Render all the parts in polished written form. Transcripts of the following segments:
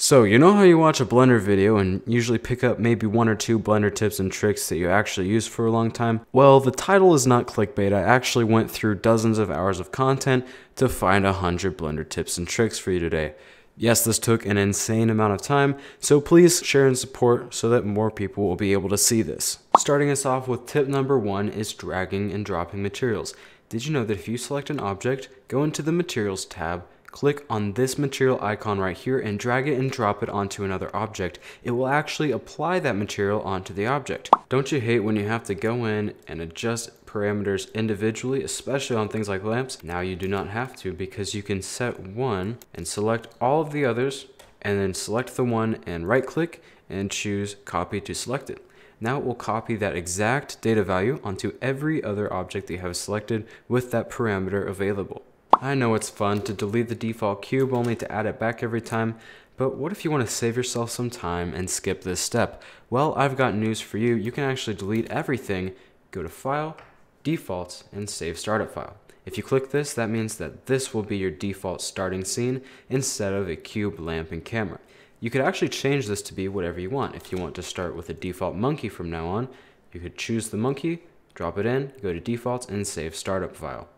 So, you know how you watch a Blender video and usually pick up maybe one or two Blender tips and tricks that you actually use for a long time? Well, the title is not clickbait. I actually went through dozens of hours of content to find 100 Blender tips and tricks for you today. Yes, this took an insane amount of time, so please share and support so that more people will be able to see this. Starting us off with tip number 1 is dragging and dropping materials. Did you know that if you select an object, go into the Materials tab, click on this material icon right here and drag it and drop it onto another object, it will actually apply that material onto the object. Don't you hate when you have to go in and adjust parameters individually, especially on things like lamps? Now you do not have to, because you can set one and select all of the others and then select the one and right click and choose copy to select it. Now it will copy that exact data value onto every other object that you have selected with that parameter available. I know it's fun to delete the default cube only to add it back every time, but what if you want to save yourself some time and skip this step? Well, I've got news for you. You can actually delete everything, go to File, Defaults, and Save Startup File. If you click this, that means that this will be your default starting scene instead of a cube, lamp, and camera. You could actually change this to be whatever you want. If you want to start with a default monkey from now on, you could choose the monkey, drop it in, go to Defaults, and Save Startup File.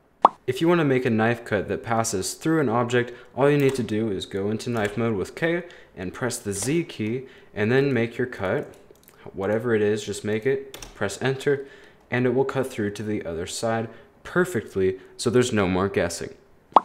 If you want to make a knife cut that passes through an object, all you need to do is go into knife mode with K and press the Z key and then make your cut. Whatever it is, just make it, press enter, and it will cut through to the other side perfectly, so there's no more guessing.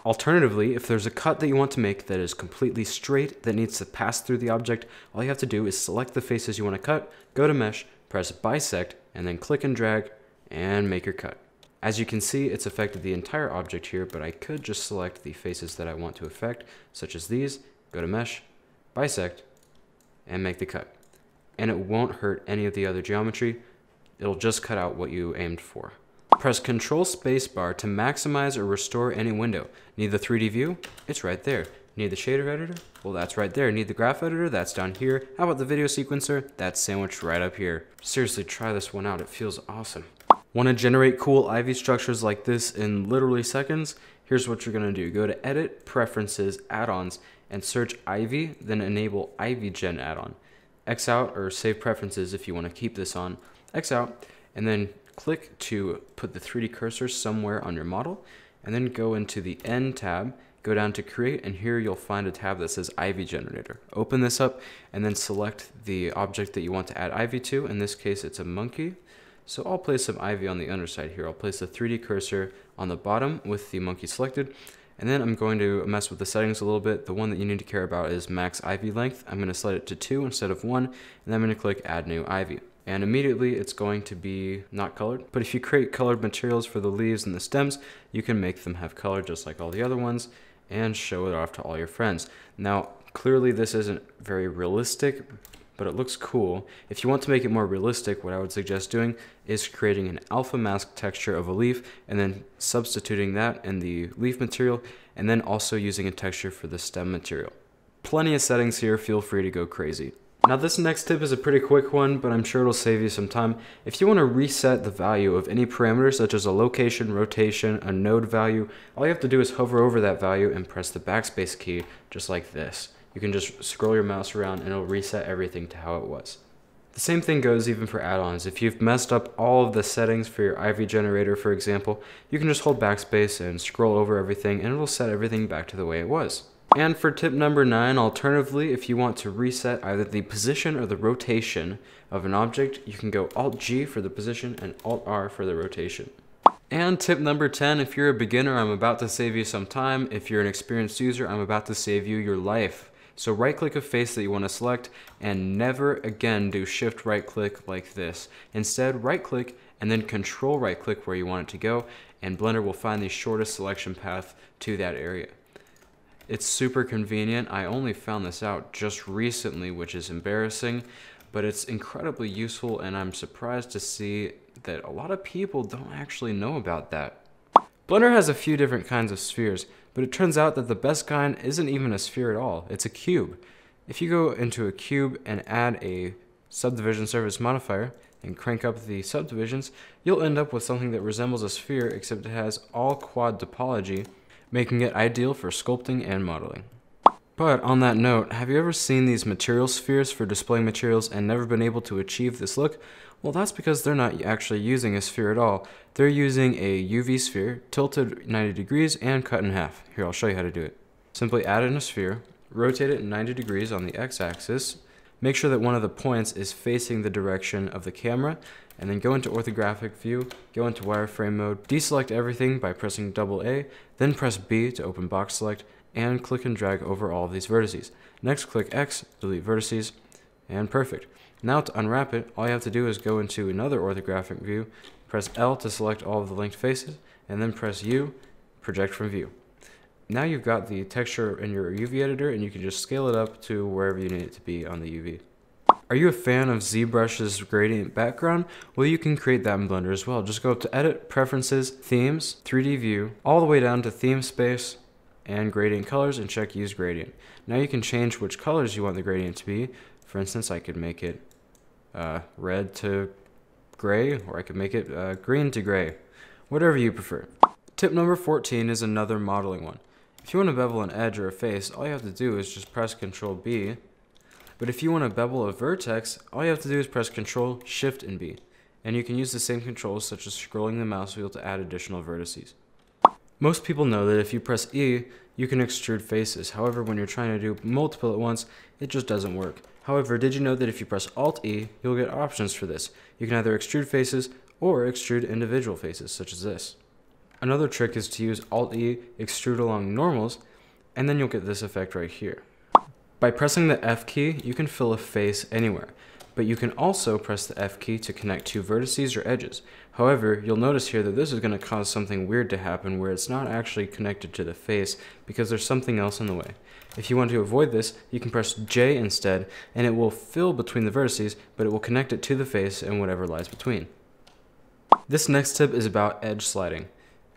Alternatively, if there's a cut that you want to make that is completely straight that needs to pass through the object, all you have to do is select the faces you want to cut, go to Mesh, press Bisect, and then click and drag and make your cut. As you can see, it's affected the entire object here, but I could just select the faces that I want to affect, such as these, go to Mesh, Bisect, and make the cut. And it won't hurt any of the other geometry, it'll just cut out what you aimed for. Press CTRL+Space to maximize or restore any window. Need the 3D view? It's right there. Need the shader editor? Well, that's right there. Need the graph editor? That's down here. How about the video sequencer? That's sandwiched right up here. Seriously, try this one out, it feels awesome. Want to generate cool Ivy structures like this in literally seconds? Here's what you're going to do. Go to Edit, Preferences, Add-ons, and search Ivy, then enable IvyGen add-on. X out or save preferences if you want to keep this on. X out, and then click to put the 3D cursor somewhere on your model, and then go into the N tab, go down to Create, and here you'll find a tab that says Ivy Generator. Open this up, and then select the object that you want to add Ivy to. In this case, it's a monkey. So I'll place some Ivy on the underside here. I'll place the 3D cursor on the bottom with the monkey selected. And then I'm going to mess with the settings a little bit. The one that you need to care about is max Ivy length. I'm going to set it to 2 instead of 1. And then I'm going to click Add New Ivy. And immediately it's going to be not colored. But if you create colored materials for the leaves and the stems, you can make them have color just like all the other ones and show it off to all your friends. Now, clearly this isn't very realistic, but it looks cool. If you want to make it more realistic, what I would suggest doing is creating an alpha mask texture of a leaf and then substituting that in the leaf material and then also using a texture for the stem material. Plenty of settings here, feel free to go crazy. Now this next tip is a pretty quick one, but I'm sure it'll save you some time. If you want to reset the value of any parameter such as a location, rotation, a node value, all you have to do is hover over that value and press the backspace key just like this. You can just scroll your mouse around and it'll reset everything to how it was. The same thing goes even for add-ons. If you've messed up all of the settings for your Ivy generator, for example, you can just hold backspace and scroll over everything and it'll set everything back to the way it was. And for tip number 9, alternatively, if you want to reset either the position or the rotation of an object, you can go ALT+G for the position and ALT+R for the rotation. And tip number 10, if you're a beginner, I'm about to save you some time. If you're an experienced user, I'm about to save you your life. So right click a face that you want to select and never again do shift right click like this. Instead, right click and then control right click where you want it to go, and Blender will find the shortest selection path to that area. It's super convenient. I only found this out just recently, which is embarrassing, but it's incredibly useful, and I'm surprised to see that a lot of people don't actually know about that. Blender has a few different kinds of spheres, but it turns out that the best kind isn't even a sphere at all, it's a cube. If you go into a cube and add a subdivision surface modifier and crank up the subdivisions, you'll end up with something that resembles a sphere, except it has all quad topology, making it ideal for sculpting and modeling. But on that note, have you ever seen these material spheres for displaying materials and never been able to achieve this look? Well, that's because they're not actually using a sphere at all. They're using a UV sphere, tilted 90 degrees and cut in half. Here, I'll show you how to do it. Simply add in a sphere, rotate it 90 degrees on the x-axis, make sure that one of the points is facing the direction of the camera, and then go into orthographic view, go into wireframe mode, deselect everything by pressing AA, then press B to open box select, and click and drag over all of these vertices. Next, click X, delete vertices, and perfect. Now to unwrap it, all you have to do is go into another orthographic view, press L to select all of the linked faces, and then press U, project from view. Now you've got the texture in your UV editor, and you can just scale it up to wherever you need it to be on the UV. Are you a fan of ZBrush's gradient background? Well, you can create that in Blender as well. Just go up to Edit, Preferences, Themes, 3D View, all the way down to Theme Space, and Gradient Colors, and check Use Gradient. Now you can change which colors you want the gradient to be. For instance, I could make it red to gray, or I could make it green to gray, whatever you prefer. Tip number 14 is another modeling one. If you want to bevel an edge or a face, all you have to do is just press Ctrl B. But if you want to bevel a vertex, all you have to do is press Ctrl, Shift, and B. And you can use the same controls such as scrolling the mouse wheel to add additional vertices. Most people know that if you press E, you can extrude faces. However, when you're trying to do multiple at once, it just doesn't work. However, did you know that if you press Alt-E, you'll get options for this? You can either extrude faces or extrude individual faces, such as this. Another trick is to use Alt-E, extrude along normals, and then you'll get this effect right here. By pressing the F key, you can fill a face anywhere, but you can also press the F key to connect two vertices or edges. However, you'll notice here that this is going to cause something weird to happen where it's not actually connected to the face because there's something else in the way. If you want to avoid this, you can press J instead, and it will fill between the vertices, but it will connect it to the face and whatever lies between. This next tip is about edge sliding.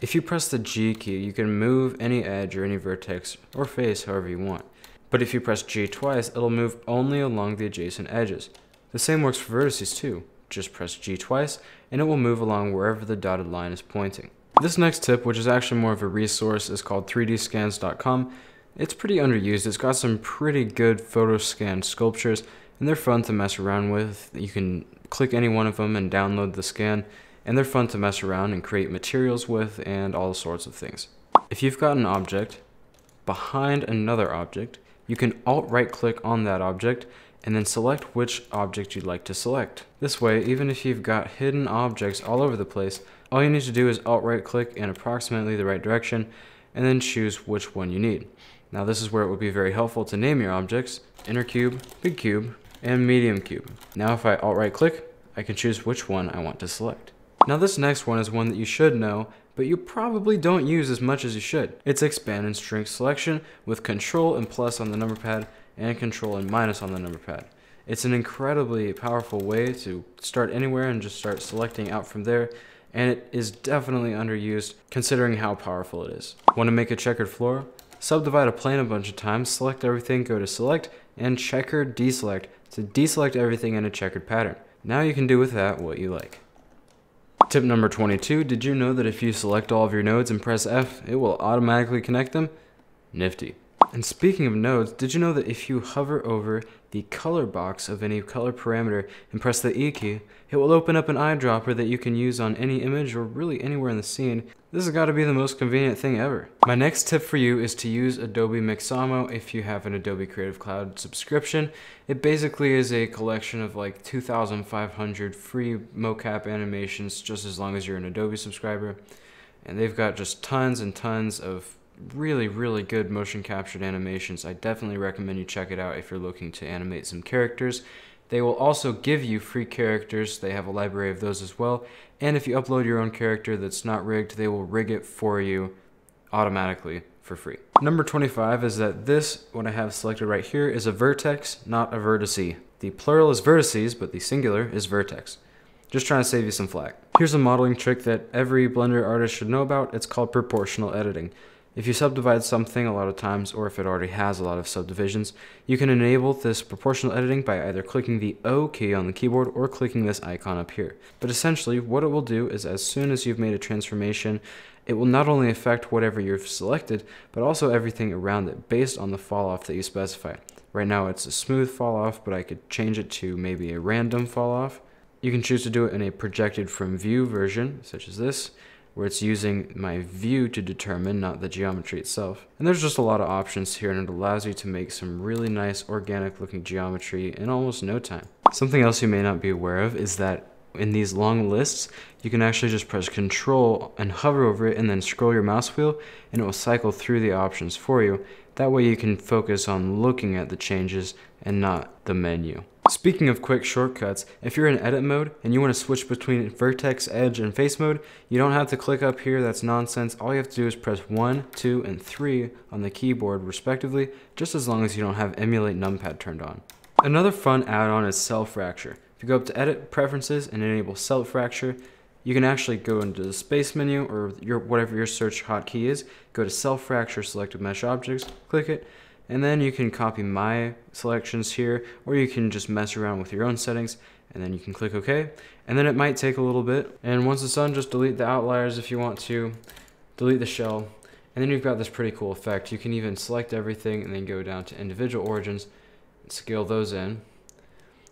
If you press the G key, you can move any edge or any vertex or face however you want. But if you press G twice, it'll move only along the adjacent edges. The same works for vertices too. Just press G twice, and it will move along wherever the dotted line is pointing. This next tip, which is actually more of a resource, is called 3dscans.com. It's pretty underused. It's got some pretty good photo scan sculptures, and they're fun to mess around with. You can click any one of them and download the scan, and they're fun to mess around and create materials with and all sorts of things. If you've got an object behind another object, you can Alt-right click on that object and then select which object you'd like to select. This way, even if you've got hidden objects all over the place, all you need to do is Alt-right click in approximately the right direction and then choose which one you need. Now this is where it would be very helpful to name your objects: inner cube, big cube, and medium cube. Now if I Alt-right click, I can choose which one I want to select. Now this next one is one that you should know, but you probably don't use as much as you should. It's expand and shrink selection with Control and plus on the number pad and Control and minus on the number pad. It's an incredibly powerful way to start anywhere and just start selecting out from there, and it is definitely underused considering how powerful it is. Want to make a checkered floor? Subdivide a plane a bunch of times, select everything, go to Select, and Checker Deselect to deselect everything in a checkered pattern. Now you can do with that what you like. Tip number 22, did you know that if you select all of your nodes and press F, it will automatically connect them? Nifty. And speaking of nodes, did you know that if you hover over the color box of any color parameter and press the E key, it will open up an eyedropper that you can use on any image or really anywhere in the scene? This has got to be the most convenient thing ever. My next tip for you is to use Adobe Maximo if you have an Adobe Creative Cloud subscription. It basically is a collection of like 2,500 free mocap animations just as long as you're an Adobe subscriber. And they've got just tons and tons of really good motion captured animations. I definitely recommend you check it out if you're looking to animate some characters. They will also give you free characters. They have a library of those as well. And if you upload your own character that's not rigged, they will rig it for you automatically for free. Number 25 is that this, what I have selected right here, is a vertex, not a vertice. The plural is vertices, but the singular is vertex. Just trying to save you some flack. Here's a modeling trick that every Blender artist should know about. It's called proportional editing. If you subdivide something a lot of times, or if it already has a lot of subdivisions, you can enable this proportional editing by either clicking the O key on the keyboard or clicking this icon up here. But essentially, what it will do is as soon as you've made a transformation, It will not only affect whatever you've selected, but also everything around it based on the fall off that you specify. Right now it's a smooth fall off, but I could change it to maybe a random fall off. You can choose to do it in a projected from view version, such as this, where it's using my view to determine, not the geometry itself. And there's just a lot of options here, and it allows you to make some really nice organic looking geometry in almost no time. Something else you may not be aware of is that in these long lists, you can actually just press Control and hover over it and then scroll your mouse wheel, and it will cycle through the options for you. That way you can focus on looking at the changes and not the menu. Speaking of quick shortcuts, if you're in edit mode and you want to switch between vertex, edge, and face mode, you don't have to click up here, that's nonsense. All you have to do is press 1, 2, and 3 on the keyboard respectively, just as long as you don't have emulate numpad turned on. Another fun add-on is cell fracture. If you go up to edit preferences and enable cell fracture, you can actually go into the space menu or whatever your search hotkey is, go to cell fracture, selected mesh objects, click it, and then you can copy my selections here, or you can just mess around with your own settings, and then you can click OK, and then it might take a little bit, and once it's done, just delete the outliers if you want to, delete the shell, and then you've got this pretty cool effect. You can even select everything and then go down to individual origins and scale those in,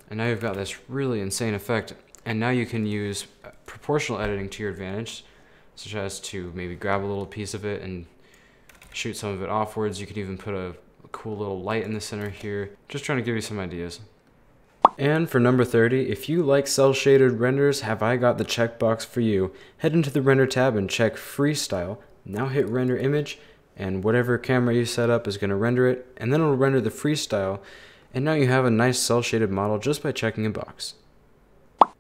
and now you've got this really insane effect. And now you can use proportional editing to your advantage, such as to maybe grab a little piece of it and shoot some of it offwards. You could even put a cool little light in the center here. Just trying to give you some ideas. And for number 30, if you like cel shaded renders, have I got the checkbox for you. Head into the render tab and check FreeStyle. Now hit render image, and whatever camera you set up is going to render it, and then it'll render the FreeStyle. And now you have a nice cel shaded model just by checking a box.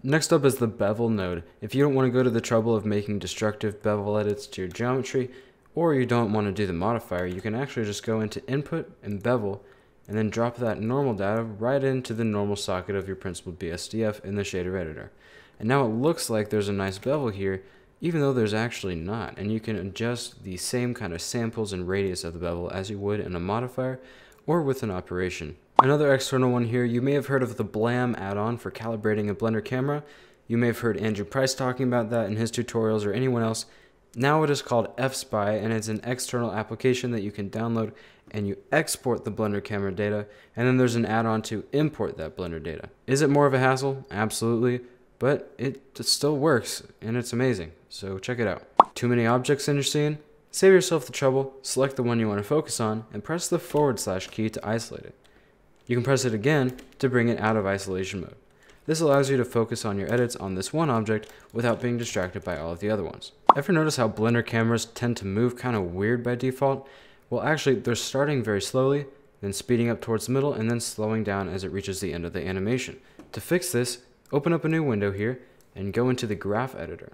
Next up is the Bevel Node. If you don't want to go to the trouble of making destructive bevel edits to your geometry, or you don't want to do the modifier, you can actually just go into Input and Bevel, and then drop that normal data right into the normal socket of your principled BSDF in the shader editor. And now it looks like there's a nice bevel here, even though there's actually not, and you can adjust the same kind of samples and radius of the bevel as you would in a modifier or with an operation. Another external one here, you may have heard of the Blam add-on for calibrating a Blender camera. You may have heard Andrew Price talking about that in his tutorials, or anyone else. Now it is called fSpy, and it's an external application that you can download, and you export the Blender camera data, and then there's an add-on to import that Blender data. Is it more of a hassle? Absolutely, but it still works, and it's amazing, so check it out. Too many objects in your scene? Save yourself the trouble, select the one you want to focus on, and press the / key to isolate it. You can press it again to bring it out of isolation mode. This allows you to focus on your edits on this one object without being distracted by all of the other ones. Ever notice how Blender cameras tend to move kind of weird by default? Well, actually, they're starting very slowly, then speeding up towards the middle, and then slowing down as it reaches the end of the animation. To fix this, open up a new window here and go into the graph editor.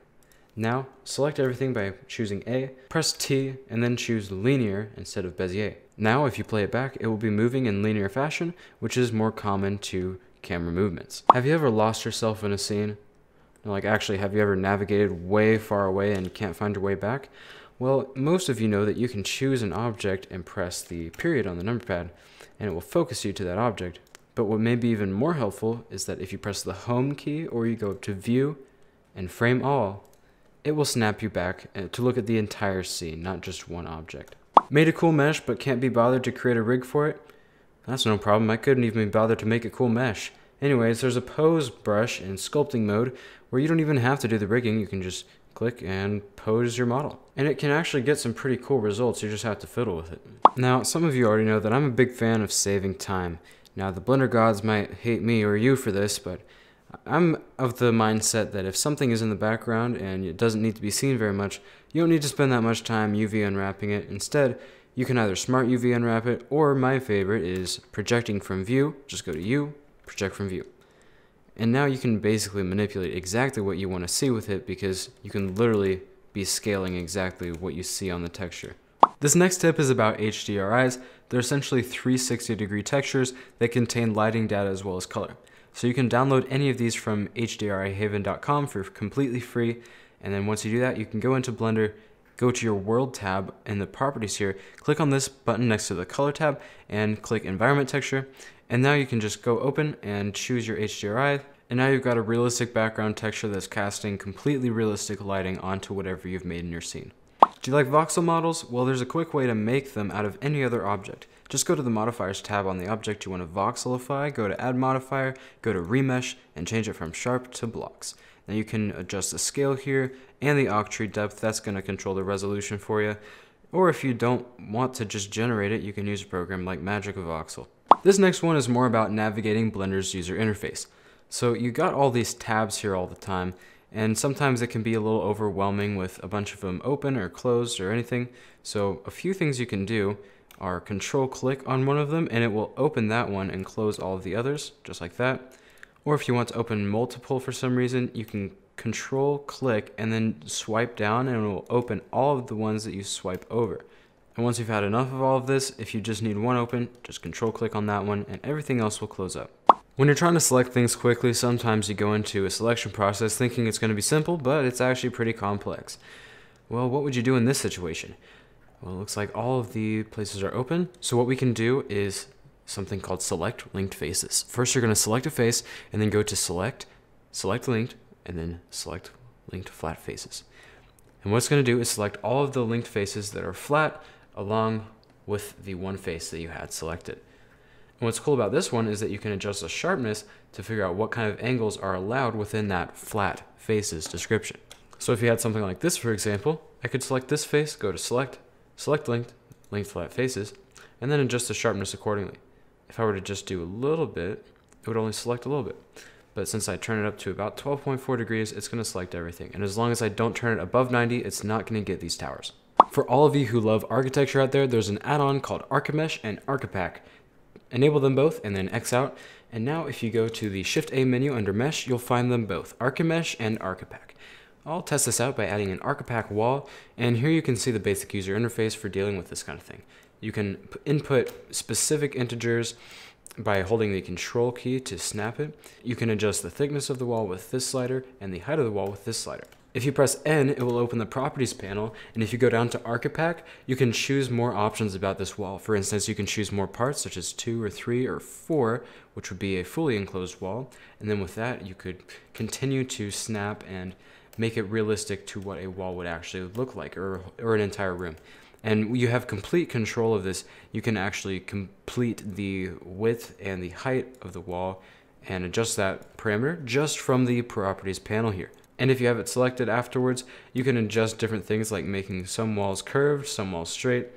Now, select everything by choosing A, press T, and then choose linear instead of Bezier. Now, if you play it back, it will be moving in linear fashion, which is more common to camera movements. Have you ever lost yourself in a scene? Like, actually, have you ever navigated way far away and can't find your way back? Well, most of you know that you can choose an object and press the period on the number pad, and it will focus you to that object. But what may be even more helpful is that if you press the home key, or you go up to view and frame all, it will snap you back to look at the entire scene, not just one object. Made a cool mesh but can't be bothered to create a rig for it? That's no problem, I couldn't even be bothered to make a cool mesh. Anyways, there's a pose brush in sculpting mode where you don't even have to do the rigging, you can just click and pose your model. And it can actually get some pretty cool results, you just have to fiddle with it. Now, some of you already know that I'm a big fan of saving time. Now, the Blender gods might hate me or you for this, but I'm of the mindset that if something is in the background and it doesn't need to be seen very much, you don't need to spend that much time UV unwrapping it. Instead, you can either smart UV unwrap it, or my favorite is projecting from view. Just go to U, project from view. And now you can basically manipulate exactly what you want to see with it, because you can literally be scaling exactly what you see on the texture. This next tip is about HDRIs. They're essentially 360-degree textures that contain lighting data as well as color. So you can download any of these from hdrihaven.com for completely free, and then once you do that, you can go into Blender, go to your World tab in the Properties here, click on this button next to the Color tab, and click Environment Texture, and now you can just go open and choose your HDRI, and now you've got a realistic background texture that's casting completely realistic lighting onto whatever you've made in your scene. Do you like voxel models? Well, there's a quick way to make them out of any other object. Just go to the Modifiers tab on the object you want to voxelify, go to Add Modifier, go to Remesh, and change it from Sharp to Blocks. Now you can adjust the scale here and the octree depth. That's going to control the resolution for you. Or if you don't want to just generate it, you can use a program like Magic Voxel. This next one is more about navigating Blender's user interface. So you got all these tabs here all the time, and sometimes it can be a little overwhelming with a bunch of them open or closed or anything. So a few things you can do are Control-click on one of them and it will open that one and close all of the others, just like that. Or if you want to open multiple for some reason, you can Control-click and then swipe down and it will open all of the ones that you swipe over. And once you've had enough of all of this, if you just need one open, just Control-click on that one and everything else will close up. When you're trying to select things quickly, sometimes you go into a selection process thinking it's going to be simple, but it's actually pretty complex. Well, what would you do in this situation? Well, it looks like all of the places are open. So what we can do is something called Select Linked Faces. First, you're going to select a face and then go to Select, Select Linked, and then Select Linked Flat Faces. And what it's going to do is select all of the linked faces that are flat along with the one face that you had selected. And what's cool about this one is that you can adjust the sharpness to figure out what kind of angles are allowed within that flat faces description. So if you had something like this, for example, I could select this face, go to Select, Select Linked, Linked Flat Faces, and then adjust the sharpness accordingly. If I were to just do a little bit, it would only select a little bit. But since I turn it up to about 12.4 degrees, it's going to select everything. And as long as I don't turn it above 90, it's not going to get these towers. For all of you who love architecture out there, there's an add-on called Archimesh and Archipack. Enable them both and then X out. And now if you go to the Shift-A menu under Mesh, you'll find them both, Archimesh and Archipack. I'll test this out by adding an Archipack wall, and here you can see the basic user interface for dealing with this kind of thing. You can input specific integers by holding the Control key to snap it. You can adjust the thickness of the wall with this slider and the height of the wall with this slider. If you press N, it will open the Properties panel, and if you go down to Archipack, you can choose more options about this wall. For instance, you can choose more parts, such as 2 or 3 or 4, which would be a fully enclosed wall, and then with that, you could continue to snap and make it realistic to what a wall would actually look like, or an entire room. And you have complete control of this. You can actually complete the width and the height of the wall and adjust that parameter just from the Properties panel here. And if you have it selected afterwards, you can adjust different things like making some walls curved, some walls straight.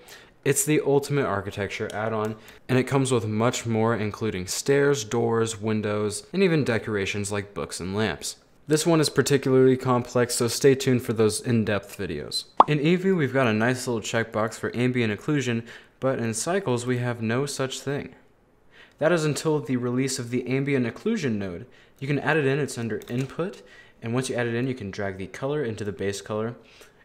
It's the ultimate architecture add-on, and it comes with much more, including stairs, doors, windows, and even decorations like books and lamps. This one is particularly complex, so stay tuned for those in-depth videos. In Eevee, we've got a nice little checkbox for ambient occlusion, but in Cycles, we have no such thing. That is until the release of the ambient occlusion node. You can add it in, it's under Input, and once you add it in, you can drag the color into the base color,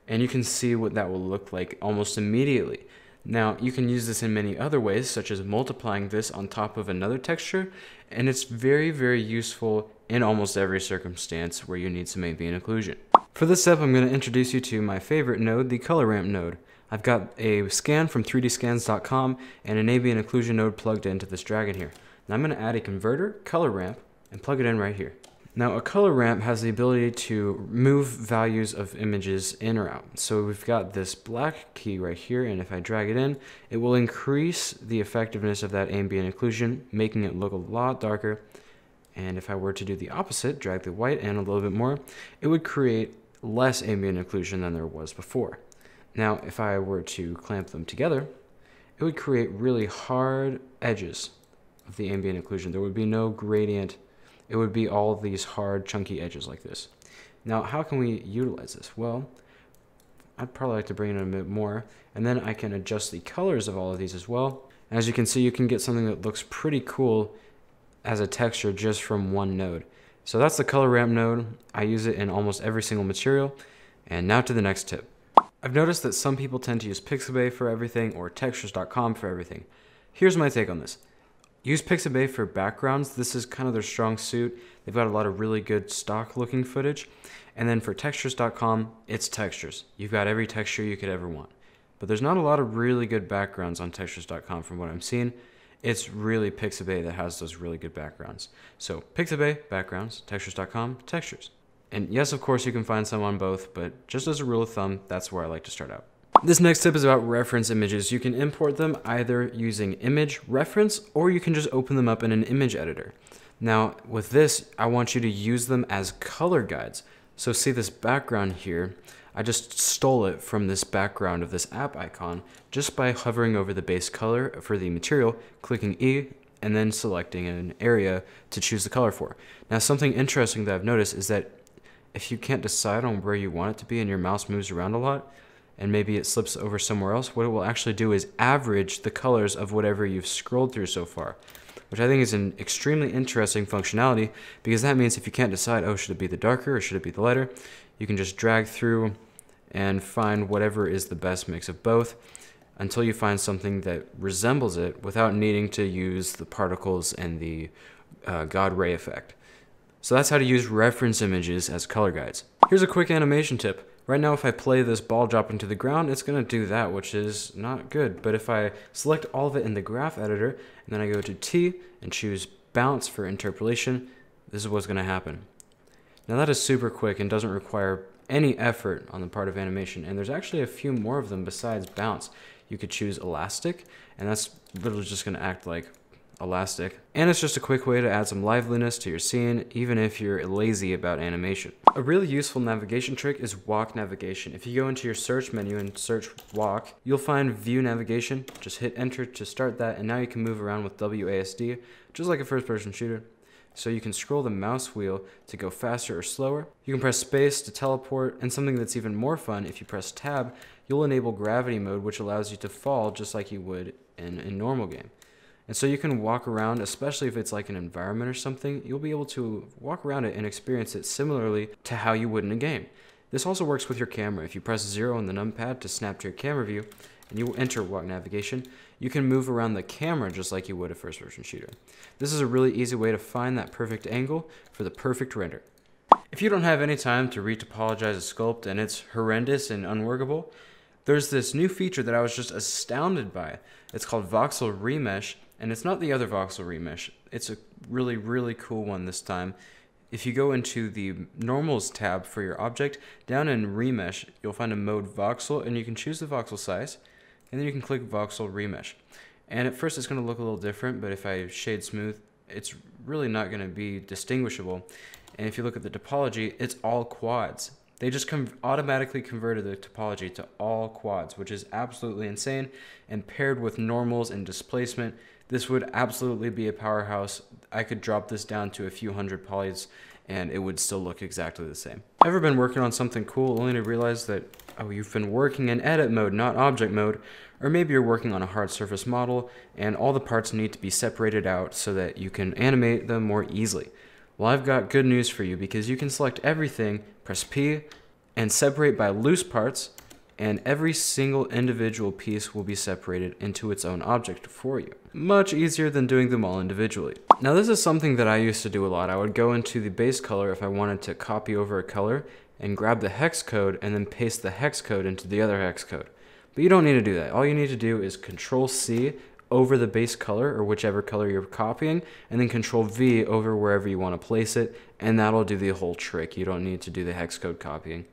and you can see what that will look like almost immediately. Now, you can use this in many other ways, such as multiplying this on top of another texture, and it's very, very useful in almost every circumstance where you need some ambient occlusion. For this step, I'm going to introduce you to my favorite node, the Color Ramp node. I've got a scan from 3dscans.com and an ambient occlusion node plugged into this dragon here. Now I'm going to add a converter, Color Ramp, and plug it in right here. Now a color ramp has the ability to move values of images in or out. So we've got this black key right here, and if I drag it in, it will increase the effectiveness of that ambient occlusion, making it look a lot darker. And if I were to do the opposite, drag the white in a little bit more, it would create less ambient occlusion than there was before. Now if I were to clamp them together, it would create really hard edges of the ambient occlusion. There would be no gradient. It would be all of these hard, chunky edges like this. Now, how can we utilize this? Well, I'd probably like to bring it in a bit more, and then I can adjust the colors of all of these as well. And as you can see, you can get something that looks pretty cool as a texture just from one node. So that's the color ramp node. I use it in almost every single material. And now to the next tip. I've noticed that some people tend to use Pixabay for everything or textures.com for everything. Here's my take on this. Use Pixabay for backgrounds. This is kind of their strong suit. They've got a lot of really good stock looking footage. And then for textures.com, it's textures. You've got every texture you could ever want. But there's not a lot of really good backgrounds on textures.com from what I'm seeing. It's really Pixabay that has those really good backgrounds. So Pixabay, backgrounds, textures.com, textures. And yes, of course, you can find some on both, but just as a rule of thumb, that's where I like to start out. This next tip is about reference images. You can import them either using image reference, or you can just open them up in an image editor. Now with this, I want you to use them as color guides. So see this background here, I just stole it from this background of this app icon just by hovering over the base color for the material, clicking E, and then selecting an area to choose the color for. Now something interesting that I've noticed is that if you can't decide on where you want it to be and your mouse moves around a lot, and maybe it slips over somewhere else, what it will actually do is average the colors of whatever you've scrolled through so far, which I think is an extremely interesting functionality, because that means if you can't decide, oh, should it be the darker or should it be the lighter, you can just drag through and find whatever is the best mix of both until you find something that resembles it without needing to use the particles and the God ray effect. So that's how to use reference images as color guides. Here's a quick animation tip. Right now, if I play this ball dropping to the ground, it's going to do that, which is not good. But if I select all of it in the graph editor, and then I go to T and choose bounce for interpolation, this is what's going to happen. Now that is super quick and doesn't require any effort on the part of animation. And there's actually a few more of them besides bounce. You could choose elastic, and that's literally just going to act like elastic. And it's just a quick way to add some liveliness to your scene, even if you're lazy about animation. A really useful navigation trick is walk navigation. If you go into your search menu and search walk, you'll find view navigation. Just hit enter to start that, and now you can move around with WASD, just like a first-person shooter. So you can scroll the mouse wheel to go faster or slower. You can press space to teleport, and something that's even more fun, if you press tab, you'll enable gravity mode, which allows you to fall just like you would in a normal game. And so you can walk around, especially if it's like an environment or something, you'll be able to walk around it and experience it similarly to how you would in a game. This also works with your camera. If you press 0 on the numpad to snap to your camera view, and you enter walk navigation, you can move around the camera just like you would a first-person shooter. This is a really easy way to find that perfect angle for the perfect render. If you don't have any time to retopologize a sculpt and it's horrendous and unworkable, there's this new feature that I was just astounded by. It's called Voxel Remesh, and it's not the other Voxel Remesh. It's a really, really cool one this time. If you go into the Normals tab for your object, down in Remesh, you'll find a mode Voxel, and you can choose the voxel size, and then you can click Voxel Remesh. And at first it's going to look a little different, but if I shade smooth, it's really not going to be distinguishable. And if you look at the topology, it's all quads. They just automatically converted the topology to all quads, which is absolutely insane. And paired with normals and displacement, this would absolutely be a powerhouse. I could drop this down to a few hundred polys and it would still look exactly the same. Ever been working on something cool only to realize that, oh, you've been working in edit mode, not object mode, or maybe you're working on a hard surface model and all the parts need to be separated out so that you can animate them more easily. Well, I've got good news for you, because you can select everything, press P, and separate by loose parts, and every single individual piece will be separated into its own object for you. Much easier than doing them all individually. Now this is something that I used to do a lot. I would go into the base color if I wanted to copy over a color and grab the hex code and then paste the hex code into the other hex code. But you don't need to do that. All you need to do is Control C over the base color or whichever color you're copying, and then Control V over wherever you want to place it, and that'll do the whole trick. You don't need to do the hex code copying.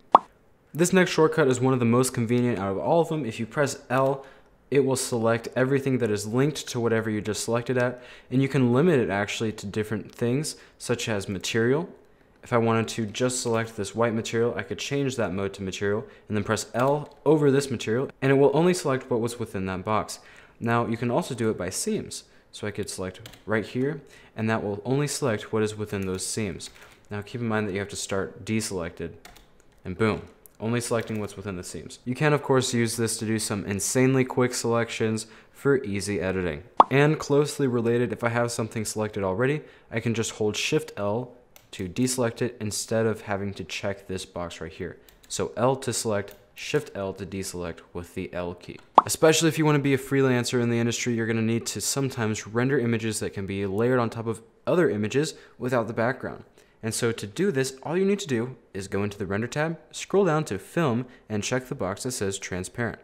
This next shortcut is one of the most convenient out of all of them. If you press L, it will select everything that is linked to whatever you just selected at, and you can limit it actually to different things, such as material. If I wanted to just select this white material, I could change that mode to material, and then press L over this material, and it will only select what was within that box. Now, you can also do it by seams. So I could select right here, and that will only select what is within those seams. Now keep in mind that you have to start deselected, and boom, only selecting what's within the seams. You can of course use this to do some insanely quick selections for easy editing. And closely related, if I have something selected already, I can just hold Shift L to deselect it instead of having to check this box right here. So L to select, Shift L to deselect with the L key. Especially if you want to be a freelancer in the industry, you're going to need to sometimes render images that can be layered on top of other images without the background. And so to do this, all you need to do is go into the Render tab, scroll down to Film, and check the box that says Transparent.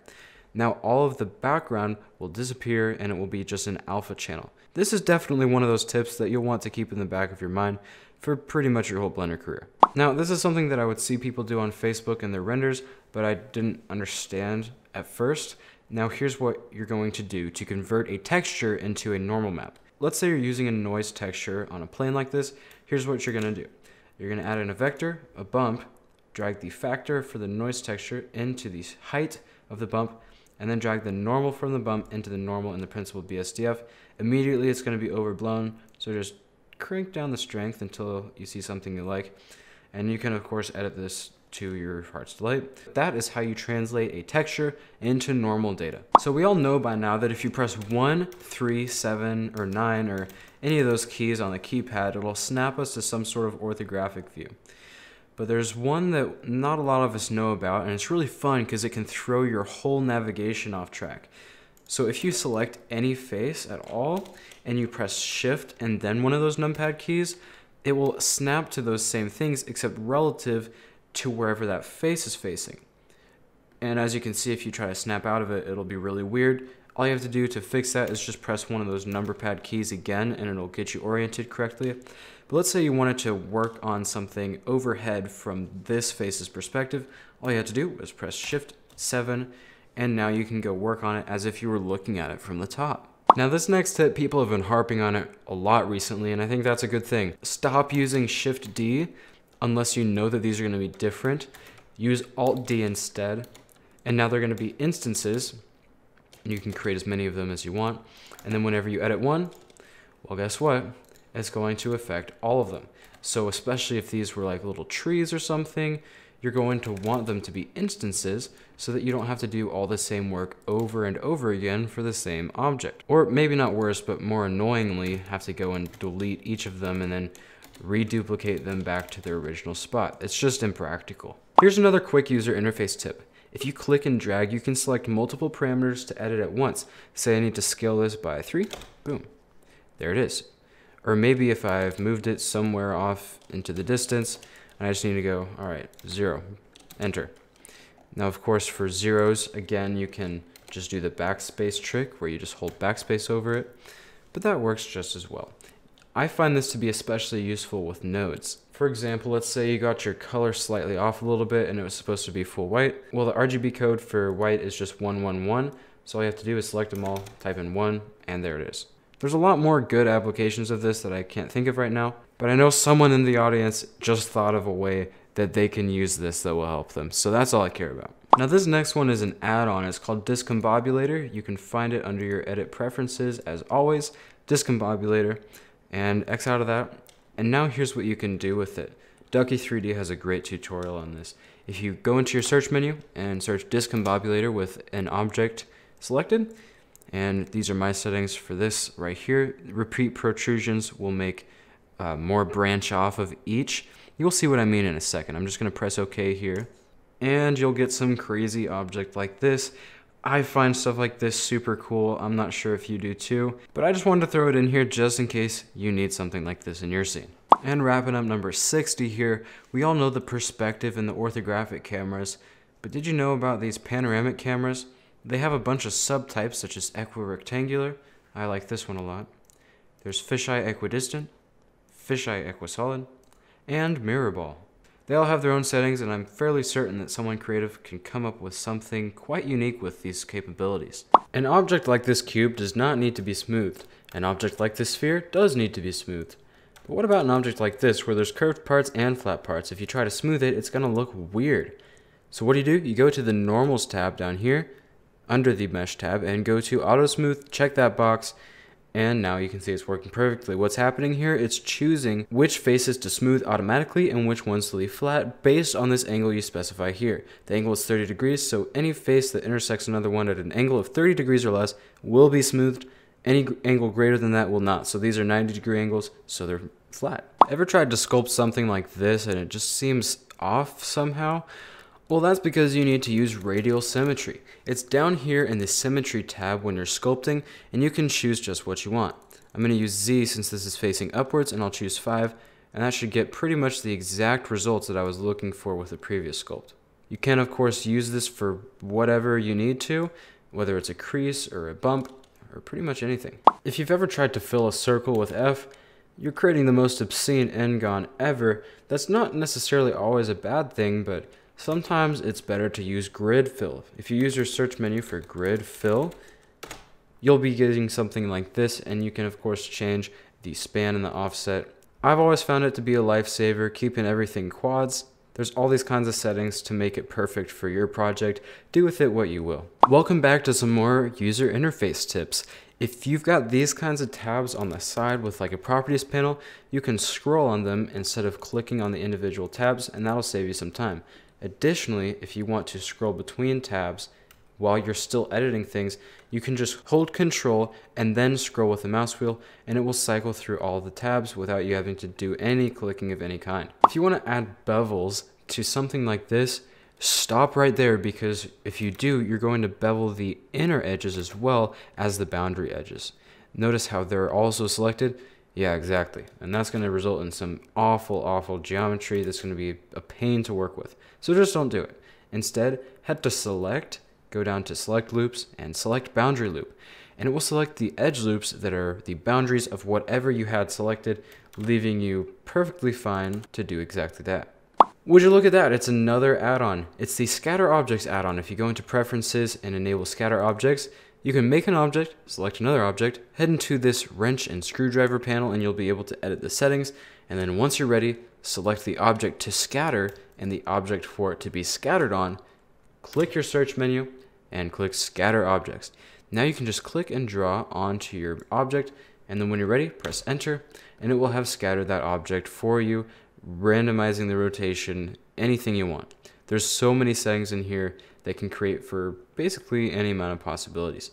Now all of the background will disappear and it will be just an alpha channel. This is definitely one of those tips that you'll want to keep in the back of your mind for pretty much your whole Blender career. Now this is something that I would see people do on Facebook in their renders, but I didn't understand at first. Now here's what you're going to do to convert a texture into a normal map. Let's say you're using a noise texture on a plane like this. Here's what you're going to do. You're going to add in a vector, a bump, drag the factor for the noise texture into the height of the bump, and then drag the normal from the bump into the normal in the principled BSDF. Immediately it's going to be overblown, so just crank down the strength until you see something you like. And you can of course edit this to your heart's delight. That is how you translate a texture into normal data. So we all know by now that if you press 1, 3, 7, or 9, or any of those keys on the keypad, it'll snap us to some sort of orthographic view. But there's one that not a lot of us know about, and it's really fun because it can throw your whole navigation off track. So if you select any face at all, and you press Shift and then one of those numpad keys, it will snap to those same things except relative to wherever that face is facing. And as you can see, if you try to snap out of it, it'll be really weird. All you have to do to fix that is just press one of those number pad keys again, and it'll get you oriented correctly. But let's say you wanted to work on something overhead from this face's perspective. All you have to do is press Shift 7, and now you can go work on it as if you were looking at it from the top. Now this next tip, people have been harping on it a lot recently, and I think that's a good thing. Stop using Shift-D unless you know that these are going to be different. Use Alt-D instead, and now they're going to be instances. You can create as many of them as you want, and then whenever you edit one, well, guess what? It's going to affect all of them. So especially if these were like little trees or something, you're going to want them to be instances so that you don't have to do all the same work over and over again for the same object. Or maybe not worse, but more annoyingly, have to go and delete each of them and then reduplicate them back to their original spot. It's just impractical. Here's another quick user interface tip. If you click and drag, you can select multiple parameters to edit at once. Say I need to scale this by 3, boom, there it is. Or maybe if I've moved it somewhere off into the distance, and I just need to go, all right, 0, enter. Now, of course, for zeros, again, you can just do the backspace trick where you just hold backspace over it, but that works just as well. I find this to be especially useful with nodes. For example, let's say you got your color slightly off a little bit and it was supposed to be full white. Well, the RGB code for white is just 111, so all you have to do is select them all, type in 1, and there it is. There's a lot more good applications of this that I can't think of right now, but I know someone in the audience just thought of a way that they can use this that will help them, so that's all I care about. Now this next one is an add-on. It's called Discombobulator. You can find it under your edit preferences as always, Discombobulator, and X out of that. And now here's what you can do with it. Ducky3D has a great tutorial on this. If you go into your search menu and search Discombobulator with an object selected, and these are my settings for this right here. Repeat protrusions will make more branch off of each. You'll see what I mean in a second. I'm just going to press OK here, and you'll get some crazy object like this. I find stuff like this super cool. I'm not sure if you do too, but I just wanted to throw it in here just in case you need something like this in your scene. And wrapping up number 60 here, we all know the perspective in the orthographic cameras, but did you know about these panoramic cameras? They have a bunch of subtypes such as equirectangular, I like this one a lot. There's fisheye equidistant, fisheye equisolid, and mirror ball. They all have their own settings, and I'm fairly certain that someone creative can come up with something quite unique with these capabilities. An object like this cube does not need to be smoothed. An object like this sphere does need to be smoothed. But what about an object like this where there's curved parts and flat parts? If you try to smooth it, it's going to look weird. So what do? You go to the Normals tab down here, under the Mesh tab, and go to Auto Smooth, check that box, and now you can see it's working perfectly. What's happening here, it's choosing which faces to smooth automatically and which ones to leave flat based on this angle you specify here. The angle is 30 degrees, so any face that intersects another one at an angle of 30 degrees or less will be smoothed. Any angle greater than that will not. So these are 90-degree angles, so they're flat. Ever tried to sculpt something like this and it just seems off somehow? Well, that's because you need to use radial symmetry. It's down here in the Symmetry tab when you're sculpting, and you can choose just what you want. I'm going to use Z since this is facing upwards, and I'll choose 5, and that should get pretty much the exact results that I was looking for with the previous sculpt. You can, of course, use this for whatever you need to, whether it's a crease or a bump, or pretty much anything. If you've ever tried to fill a circle with F, you're creating the most obscene n-gon ever. That's not necessarily always a bad thing, but sometimes it's better to use grid fill. If you use your search menu for grid fill, you'll be getting something like this, and you can of course change the span and the offset. I've always found it to be a lifesaver, keeping everything quads. There's all these kinds of settings to make it perfect for your project. Do with it what you will. Welcome back to some more user interface tips. If you've got these kinds of tabs on the side with like a properties panel, you can scroll on them instead of clicking on the individual tabs, and that'll save you some time. Additionally, if you want to scroll between tabs while you're still editing things, you can just hold Control and then scroll with the mouse wheel, and it will cycle through all the tabs without you having to do any clicking of any kind. If you want to add bevels to something like this, stop right there, because if you do, you're going to bevel the inner edges as well as the boundary edges. Notice how they're also selected? Yeah, exactly. And that's going to result in some awful geometry that's going to be a pain to work with. So just don't do it. Instead, head to Select, go down to Select Loops, and select Boundary Loop. And it will select the edge loops that are the boundaries of whatever you had selected, leaving you perfectly fine to do exactly that. Would you look at that? It's another add-on. It's the Scatter Objects add-on. If you go into Preferences and enable Scatter Objects, you can make an object, select another object, head into this wrench and screwdriver panel, and you'll be able to edit the settings. And then once you're ready, select the object to scatter and the object for it to be scattered on. Click your search menu and click Scatter Objects. Now you can just click and draw onto your object, and then when you're ready, press Enter, and it will have scattered that object for you, randomizing the rotation, anything you want. There's so many settings in here that can create for basically any amount of possibilities.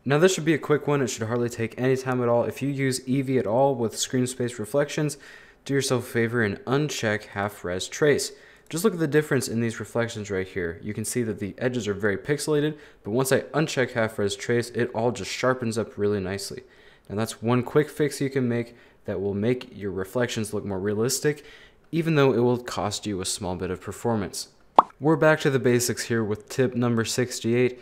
Now this should be a quick one. It should hardly take any time at all. If you use Eevee at all with screen space reflections, do yourself a favor and uncheck half res trace. Just look at the difference in these reflections right here. You can see that the edges are very pixelated, but once I uncheck half res trace, it all just sharpens up really nicely. Now that's one quick fix you can make that will make your reflections look more realistic, even though it will cost you a small bit of performance. We're back to the basics here with tip number 68.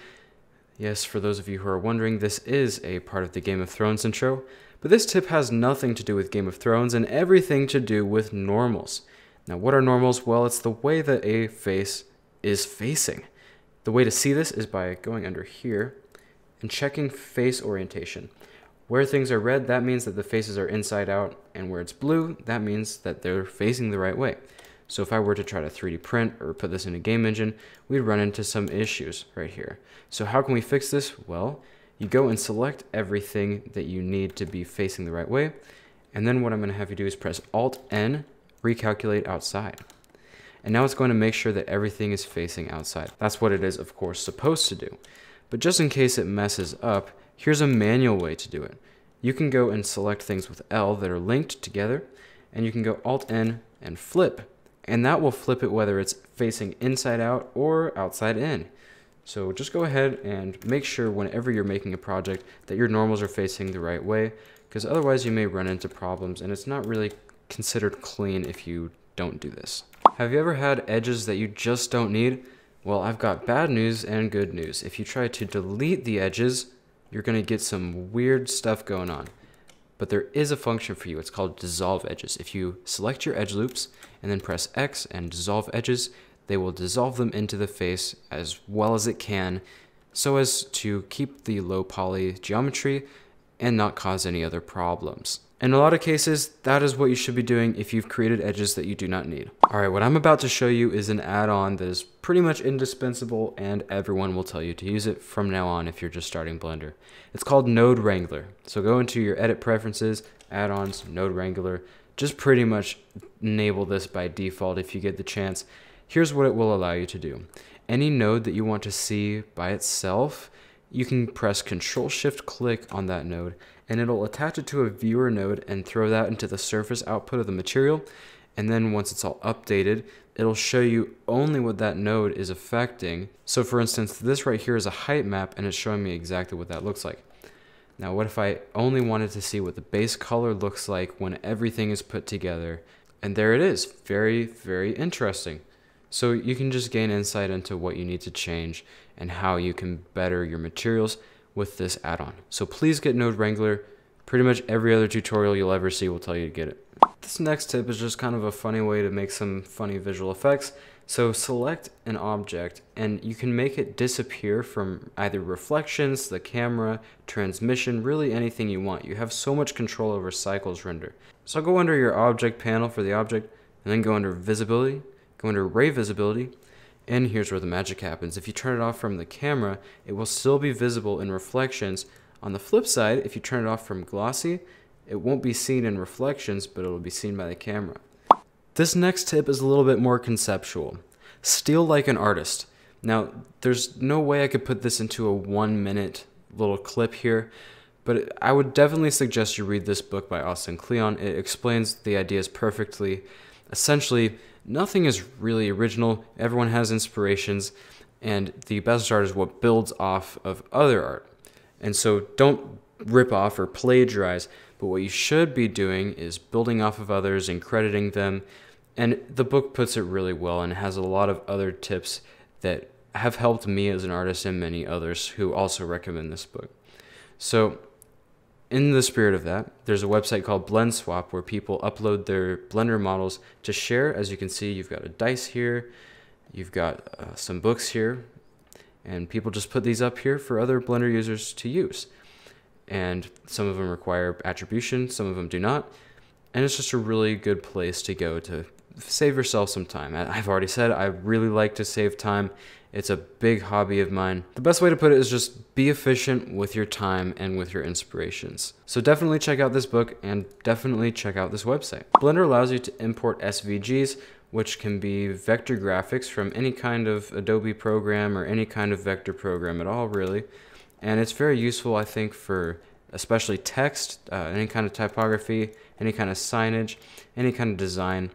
Yes, for those of you who are wondering, this is a part of the Game of Thrones intro, but this tip has nothing to do with Game of Thrones and everything to do with normals. Now, what are normals? Well, it's the way that a face is facing. The way to see this is by going under here and checking face orientation. Where things are red, that means that the faces are inside out, and where it's blue, that means that they're facing the right way. So if I were to try to 3D print or put this in a game engine, we'd run into some issues right here. So how can we fix this? Well, you go and select everything that you need to be facing the right way, and then what I'm going to have you do is press Alt-N, recalculate outside. And now it's going to make sure that everything is facing outside. That's what it is, of course, supposed to do. But just in case it messes up, here's a manual way to do it. You can go and select things with L that are linked together, and you can go Alt-N and flip. And that will flip it whether it's facing inside out or outside in. So just go ahead and make sure whenever you're making a project that your normals are facing the right way, because otherwise you may run into problems, and it's not really considered clean if you don't do this. Have you ever had edges that you just don't need? Well, I've got bad news and good news. If you try to delete the edges, you're going to get some weird stuff going on. But there is a function for you. It's called dissolve edges. If you select your edge loops and then press X and dissolve edges, they will dissolve them into the face as well as it can, so as to keep the low poly geometry and not cause any other problems. In a lot of cases, that is what you should be doing if you've created edges that you do not need. Alright, what I'm about to show you is an add-on that is pretty much indispensable, and everyone will tell you to use it from now on if you're just starting Blender. It's called Node Wrangler. So go into your edit preferences, add-ons, Node Wrangler. Just pretty much enable this by default if you get the chance. Here's what it will allow you to do. Any node that you want to see by itself, you can press Ctrl-Shift-Click on that node, and it'll attach it to a viewer node and throw that into the surface output of the material. And then once it's all updated, it'll show you only what that node is affecting. So for instance, this right here is a height map, and it's showing me exactly what that looks like. Now, what if I only wanted to see what the base color looks like when everything is put together? And there it is. Very, very interesting. So you can just gain insight into what you need to change and how you can better your materials with this add-on. So please get Node Wrangler. Pretty much every other tutorial you'll ever see will tell you to get it. This next tip is just kind of a funny way to make some funny visual effects. So select an object and you can make it disappear from either reflections, the camera, transmission, really anything you want. You have so much control over cycles render. So go under your object panel for the object and then go under visibility, go under ray visibility, and here's where the magic happens. If you turn it off from the camera, it will still be visible in reflections. On the flip side, if you turn it off from glossy, it won't be seen in reflections, but it will be seen by the camera. This next tip is a little bit more conceptual. Steal like an artist. Now, there's no way I could put this into a 1-minute little clip here, but I would definitely suggest you read this book by Austin Kleon. It explains the ideas perfectly. Essentially, nothing is really original. Everyone has inspirations, and the best art is what builds off of other art. And so don't rip off or plagiarize, but what you should be doing is building off of others and crediting them. And the book puts it really well and has a lot of other tips that have helped me as an artist and many others who also recommend this book. So in the spirit of that, there's a website called Blend Swap where people upload their Blender models to share. As you can see, you've got a dice here, you've got some books here, and people just put these up here for other Blender users to use. And some of them require attribution, some of them do not. And it's just a really good place to go to save yourself some time. I've already said I really like to save time. It's a big hobby of mine. The best way to put it is just be efficient with your time and with your inspirations. So definitely check out this book and definitely check out this website. Blender allows you to import SVGs, which can be vector graphics from any kind of Adobe program or any kind of vector program at all, really. And it's very useful, I think, for especially text, any kind of typography, any kind of signage, any kind of design.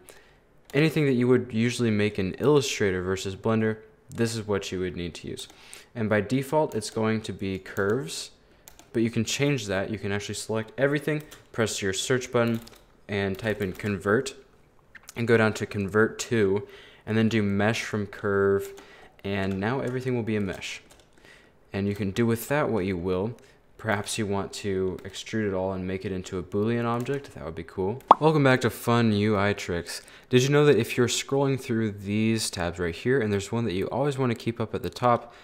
Anything that you would usually make in Illustrator versus Blender, this is what you would need to use. And by default, it's going to be curves, but you can change that. You can actually select everything, press your search button, and type in convert, and go down to convert to, and then do mesh from curve, and now everything will be a mesh. And you can do with that what you will. Perhaps you want to extrude it all and make it into a Boolean object. That would be cool. Welcome back to Fun UI Tricks. Did you know that if you're scrolling through these tabs right here, and there's one that you always want to keep up at the top,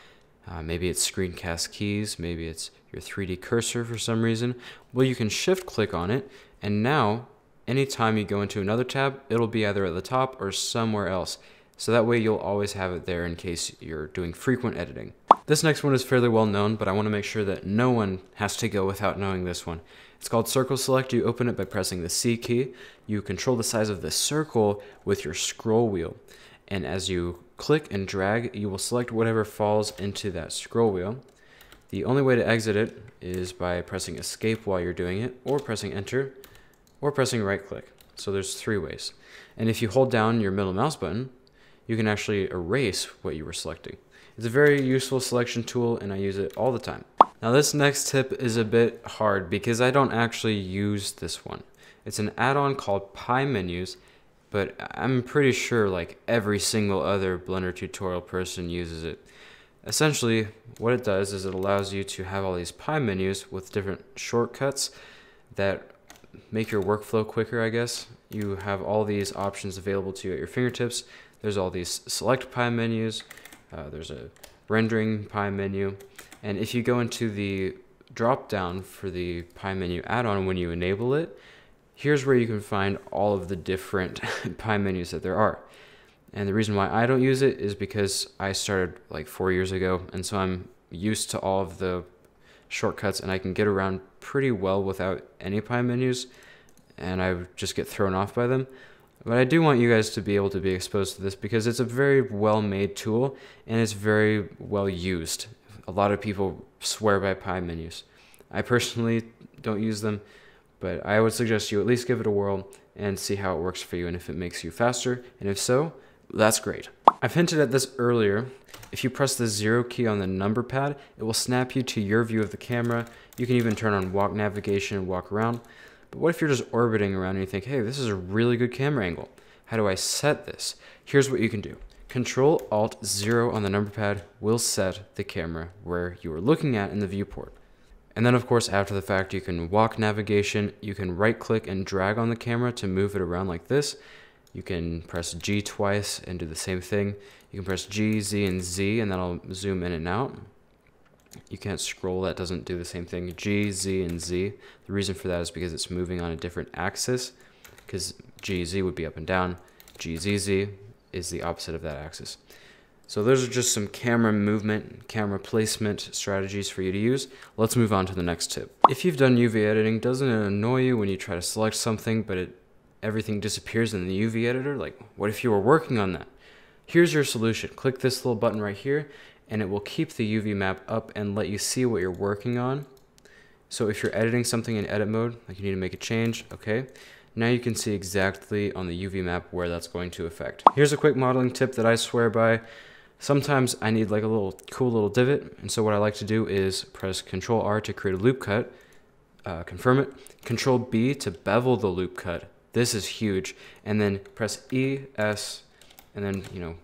maybe it's screencast keys, maybe it's your 3D cursor for some reason, well, you can shift click on it, and now anytime you go into another tab, it'll be either at the top or somewhere else. So that way you'll always have it there in case you're doing frequent editing. This next one is fairly well known, but I want to make sure that no one has to go without knowing this one. It's called Circle Select. You open it by pressing the C key. You control the size of the circle with your scroll wheel. And as you click and drag, you will select whatever falls into that scroll wheel. The only way to exit it is by pressing Escape while you're doing it, or pressing Enter, or pressing right click. So there's 3 ways. And if you hold down your middle mouse button, you can actually erase what you were selecting. It's a very useful selection tool and I use it all the time. Now this next tip is a bit hard because I don't actually use this one. It's an add-on called Pie Menus, but I'm pretty sure like every single other Blender tutorial person uses it. Essentially, what it does is it allows you to have all these pie menus with different shortcuts that make your workflow quicker, I guess. You have all these options available to you at your fingertips. There's all these select pie menus. There's a rendering pie menu, and if you go into the drop down for the pie menu add-on when you enable it, here's where you can find all of the different pie menus that there are. And the reason why I don't use it is because I started like 4 years ago, and so I'm used to all of the shortcuts and I can get around pretty well without any pie menus, and I just get thrown off by them. But I do want you guys to be able to be exposed to this because it's a very well-made tool and it's very well used. A lot of people swear by pie menus. I personally don't use them, but I would suggest you at least give it a whirl and see how it works for you and if it makes you faster, and if so, that's great. I've hinted at this earlier. If you press the 0 key on the number pad, it will snap you to your view of the camera. You can even turn on walk navigation and walk around. But what if you're just orbiting around and you think, hey, this is a really good camera angle. How do I set this? Here's what you can do. Control-Alt-0 on the number pad will set the camera where you are looking at in the viewport. And then of course, after the fact, you can walk navigation, you can right click and drag on the camera to move it around like this. You can press G twice and do the same thing. You can press G, Z, and Z, and that'll zoom in and out. You can't scroll, that doesn't do the same thing. G, Z, and Z. The reason for that is because it's moving on a different axis, because G, Z would be up and down. G, Z, Z is the opposite of that axis. So those are just some camera movement, camera placement strategies for you to use. Let's move on to the next tip. If you've done UV editing, doesn't it annoy you when you try to select something, but everything disappears in the UV editor? Like, what if you were working on that? Here's your solution. Click this little button right here, and it will keep the UV map up and let you see what you're working on. So if you're editing something in edit mode, like you need to make a change, okay, now you can see exactly on the UV map where that's going to affect. Here's a quick modeling tip that I swear by. Sometimes I need like a cool little divot, and so what I like to do is press CTRL+R to create a loop cut, confirm it, CTRL+B to bevel the loop cut. This is huge, and then press E, S, and then, you know,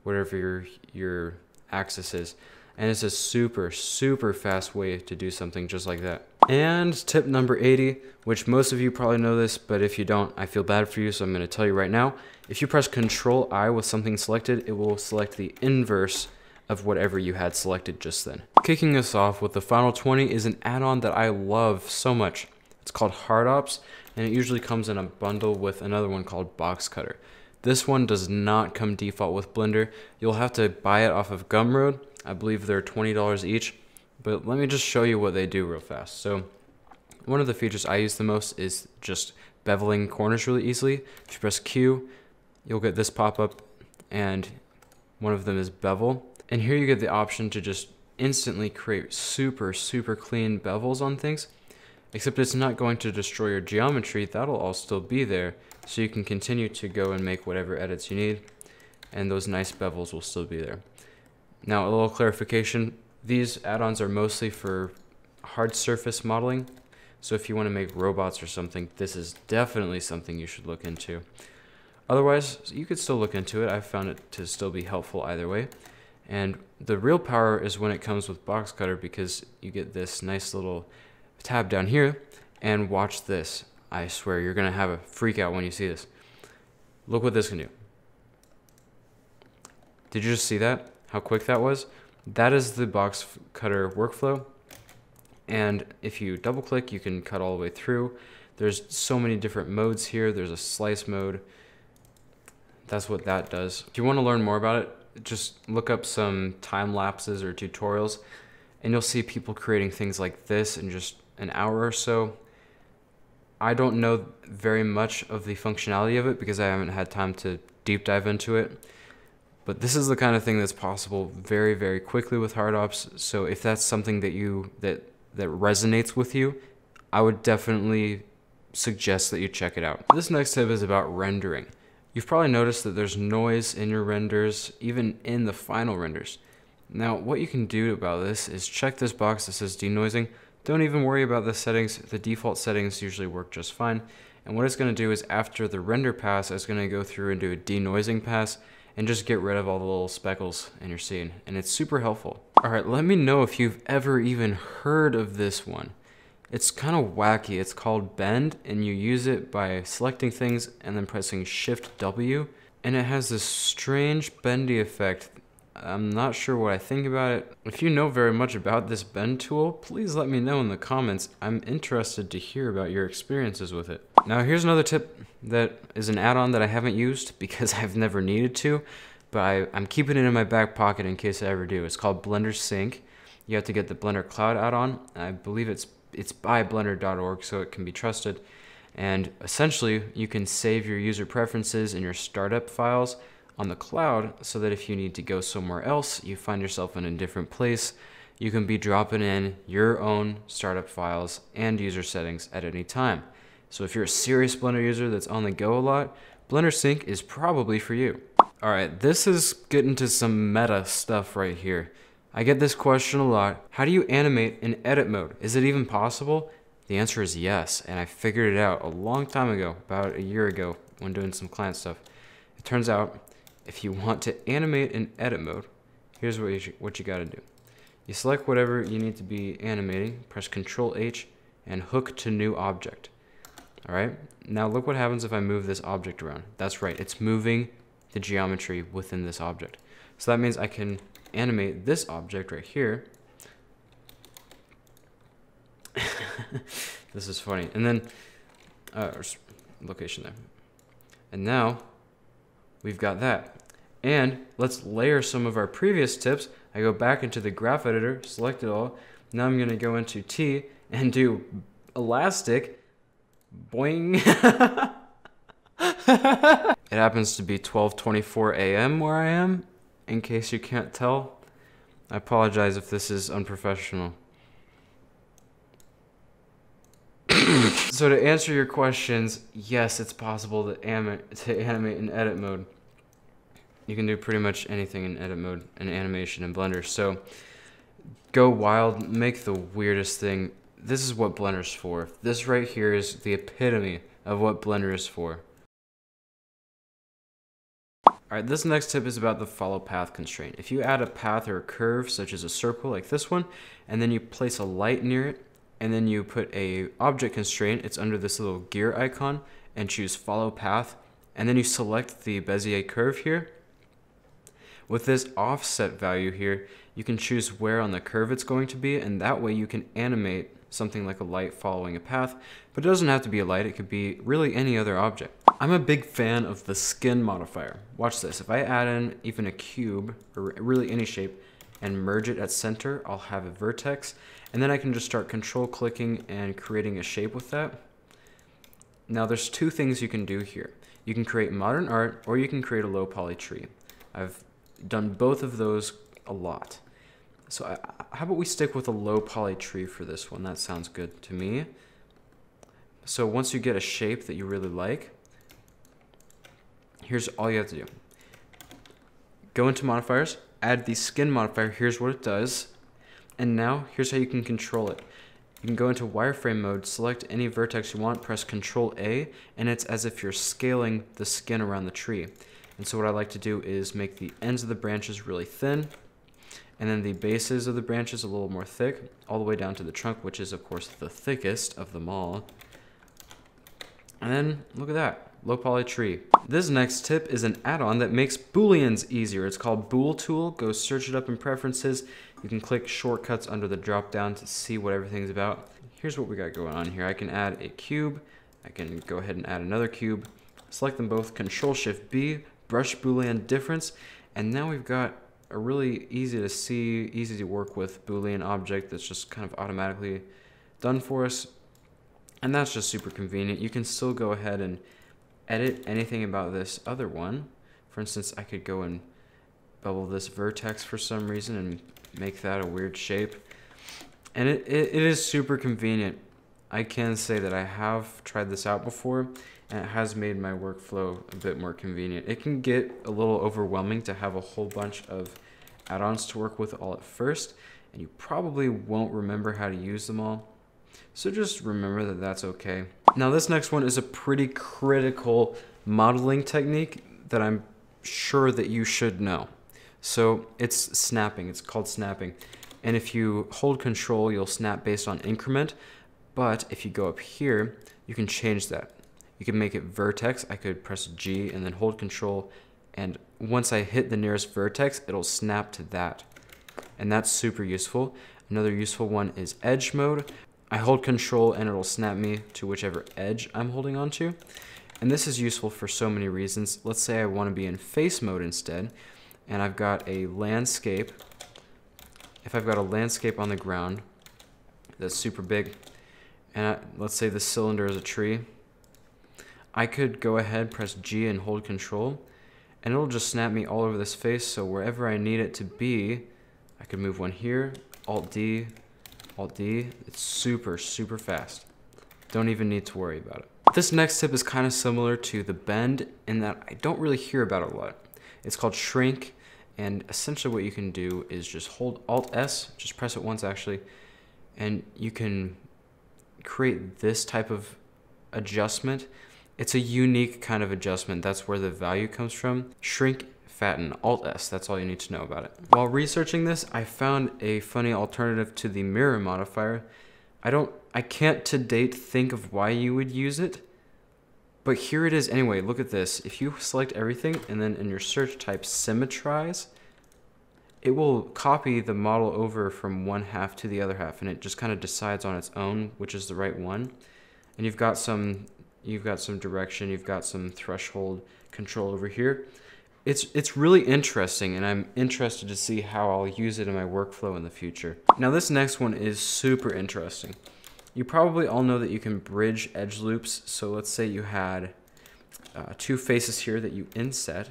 whatever your axis is. And it's a super, super fast way to do something just like that. And tip number 80, which most of you probably know this, but if you don't, I feel bad for you, so I'm going to tell you right now. If you press Control-I with something selected, it will select the inverse of whatever you had selected just then. Kicking us off with the final 20 is an add-on that I love so much. It's called HardOps, and it usually comes in a bundle with another one called Box Cutter. This one does not come default with Blender. You'll have to buy it off of Gumroad. I believe they're $20 each, but let me just show you what they do real fast. So one of the features I use the most is just beveling corners really easily. If you press Q, you'll get this pop up, and one of them is bevel. And here you get the option to just instantly create super, super clean bevels on things, except it's not going to destroy your geometry. That'll all still be there, so you can continue to go and make whatever edits you need, and those nice bevels will still be there. Now, a little clarification, these add-ons are mostly for hard surface modeling, so if you want to make robots or something, this is definitely something you should look into. Otherwise, you could still look into it. I've found it to still be helpful either way. And the real power is when it comes with Box Cutter, because you get this nice little tab down here, and watch this. I swear, you're going to have a freak out when you see this. Look what this can do. Did you just see that? How quick that was? That is the Box Cutter workflow. And if you double click, you can cut all the way through. There's so many different modes here. There's a slice mode. That's what that does. If you want to learn more about it, just look up some time lapses or tutorials, and you'll see people creating things like this in just an hour or so. I don't know very much of the functionality of it because I haven't had time to deep dive into it. But this is the kind of thing that's possible very, very quickly with HardOps. So if that's something that resonates with you, I would definitely suggest that you check it out. This next tip is about rendering. You've probably noticed that there's noise in your renders, even in the final renders. Now, what you can do about this is check this box that says denoising. Don't even worry about the settings. The default settings usually work just fine. And what it's going to do is after the render pass, it's going to go through and do a denoising pass and just get rid of all the little speckles in your scene. And it's super helpful. All right, let me know if you've ever even heard of this one. It's kind of wacky. It's called Bend, and you use it by selecting things and then pressing Shift-W. And it has this strange bendy effect. I'm not sure what I think about it. If you know very much about this bend tool, please let me know in the comments. I'm interested to hear about your experiences with it. Now here's another tip that is an add-on that I haven't used because I've never needed to, but I'm keeping it in my back pocket in case I ever do. It's called Blender Sync. You have to get the Blender Cloud add-on. I believe it's by blender.org, so it can be trusted. And essentially, you can save your user preferences and your startup files on the cloud so that if you need to go somewhere else, you find yourself in a different place, you can be dropping in your own startup files and user settings at any time. So if you're a serious Blender user that's on the go a lot, Blender Sync is probably for you. All right, this is getting to some meta stuff right here. I get this question a lot. How do you animate in edit mode? Is it even possible? The answer is yes, and I figured it out a long time ago, about a year ago when doing some client stuff. It turns out if you want to animate in edit mode, here's what you gotta do. You select whatever you need to be animating, press Ctrl H, and hook to new object. All right, now look what happens if I move this object around. That's right, it's moving the geometry within this object. So that means I can animate this object right here. This is funny. And then, location there. And now, we've got that. And let's layer some of our previous tips. I go back into the graph editor, select it all. Now I'm gonna go into T and do elastic. Boing. It happens to be 12:24 a.m. where I am, in case you can't tell. I apologize if this is unprofessional. So to answer your questions, yes, it's possible to animate in edit mode. You can do pretty much anything in edit mode and animation in Blender. So go wild, make the weirdest thing. This is what Blender's for. This right here is the epitome of what Blender is for. Alright, this next tip is about the follow path constraint. If you add a path or a curve, such as a circle like this one, and then you place a light near it, and then you put a object constraint, it's under this little gear icon, and choose follow path, and then you select the Bezier curve here. With this offset value here, you can choose where on the curve it's going to be, and that way you can animate something like a light following a path, but it doesn't have to be a light, it could be really any other object. I'm a big fan of the skin modifier. Watch this, if I add in even a cube, or really any shape, and merge it at center, I'll have a vertex, and then I can just start control clicking and creating a shape with that. Now there's two things you can do here. You can create modern art, or you can create a low poly tree. I've done both of those a lot. So how about we stick with a low poly tree for this one? That sounds good to me. So once you get a shape that you really like, here's all you have to do. Go into modifiers, add the skin modifier, here's what it does. And now here's how you can control it. You can go into wireframe mode, select any vertex you want, press Ctrl A, and it's as if you're scaling the skin around the tree. And so what I like to do is make the ends of the branches really thin, and then the bases of the branches a little more thick, all the way down to the trunk, which is of course the thickest of them all. And then look at that, low poly tree. This next tip is an add-on that makes booleans easier. It's called Bool Tool. Go search it up in preferences. You can click shortcuts under the drop down to see what everything's about. Here's what we got going on here. I can add a cube. I can go ahead and add another cube. Select them both, Ctrl+Shift+B, brush boolean difference, and now we've got a really easy to see, easy to work with boolean object that's just kind of automatically done for us. And that's just super convenient. You can still go ahead and edit anything about this other one. For instance, I could go and bevel this vertex for some reason and make that a weird shape. And it is super convenient. I can say that I have tried this out before, and it has made my workflow a bit more convenient. It can get a little overwhelming to have a whole bunch of add-ons to work with all at first, and you probably won't remember how to use them all. So just remember that that's okay. Now this next one is a pretty critical modeling technique that I'm sure that you should know. So it's snapping, it's called snapping. And if you hold Control, you'll snap based on increment. But if you go up here, you can change that. You can make it vertex. I could press G and then hold Control. And once I hit the nearest vertex, it'll snap to that. And that's super useful. Another useful one is edge mode. I hold Control and it'll snap me to whichever edge I'm holding onto. And this is useful for so many reasons. Let's say I want to be in face mode instead, and I've got a landscape. If I've got a landscape on the ground that's super big, and let's say the cylinder is a tree, I could go ahead, press G and hold Control, and it'll just snap me all over this face, so wherever I need it to be, I could move one here, Alt-D, Alt-D, it's super, super fast. Don't even need to worry about it. This next tip is kind of similar to the bend in that I don't really hear about it a lot. It's called shrink, and essentially what you can do is just hold Alt-S, just press it once actually, and you can create this type of adjustment. It's a unique kind of adjustment. That's where the value comes from. Shrink fatten, Alt+S, that's all you need to know about it. While researching this, I found a funny alternative to the mirror modifier. I can't to date think of why you would use it, but here it is anyway. Look at this. If you select everything and then in your search type symmetrize, it will copy the model over from one half to the other half, and it just kind of decides on its own which is the right one. And you've got some direction, you've got some threshold control over here. It's really interesting, and I'm interested to see how I'll use it in my workflow in the future. Now this next one is super interesting. You probably all know that you can bridge edge loops. So let's say you had two faces here that you inset,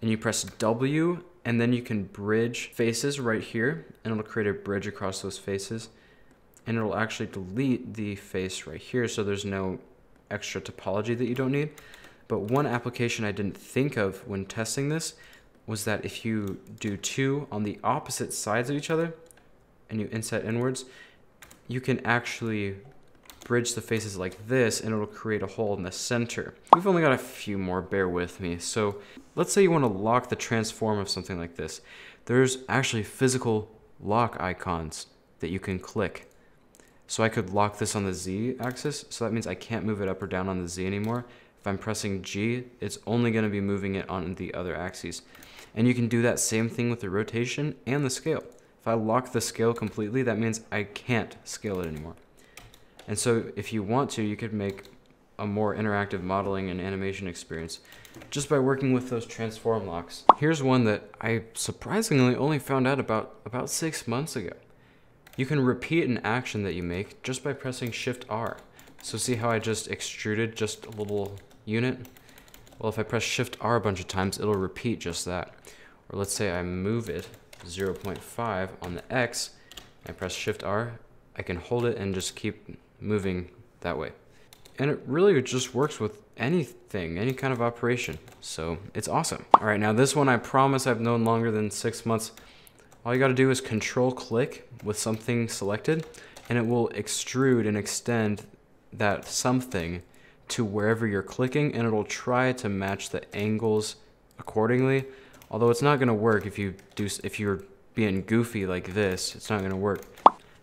and you press W, and then you can bridge faces right here, and it'll create a bridge across those faces, and it'll actually delete the face right here, so there's no extra topology that you don't need. But one application I didn't think of when testing this was that if you do two on the opposite sides of each other and you inset inwards, you can actually bridge the faces like this, and it'll create a hole in the center. We've only got a few more, bear with me. So let's say you want to lock the transform of something like this. There's actually physical lock icons that you can click. So I could lock this on the Z axis, so that means I can't move it up or down on the Z anymore. If I'm pressing G, it's only going to be moving it on the other axes. And you can do that same thing with the rotation and the scale. If I lock the scale completely, that means I can't scale it anymore. And so if you want to, you could make a more interactive modeling and animation experience just by working with those transform locks. Here's one that I surprisingly only found out about 6 months ago. You can repeat an action that you make just by pressing Shift+R. So see how I just extruded just a little unit? Well, if I press Shift+R a bunch of times, it'll repeat just that. Or let's say I move it 0.5 on the X, I press Shift+R, I can hold it and just keep moving that way. And it really just works with anything, any kind of operation. So it's awesome. All right, now this one I promise I've known longer than 6 months. All you gotta do is Control click with something selected, and it will extrude and extend that something to wherever you're clicking, and it'll try to match the angles accordingly. Although it's not gonna work if you're being goofy like this, it's not gonna work.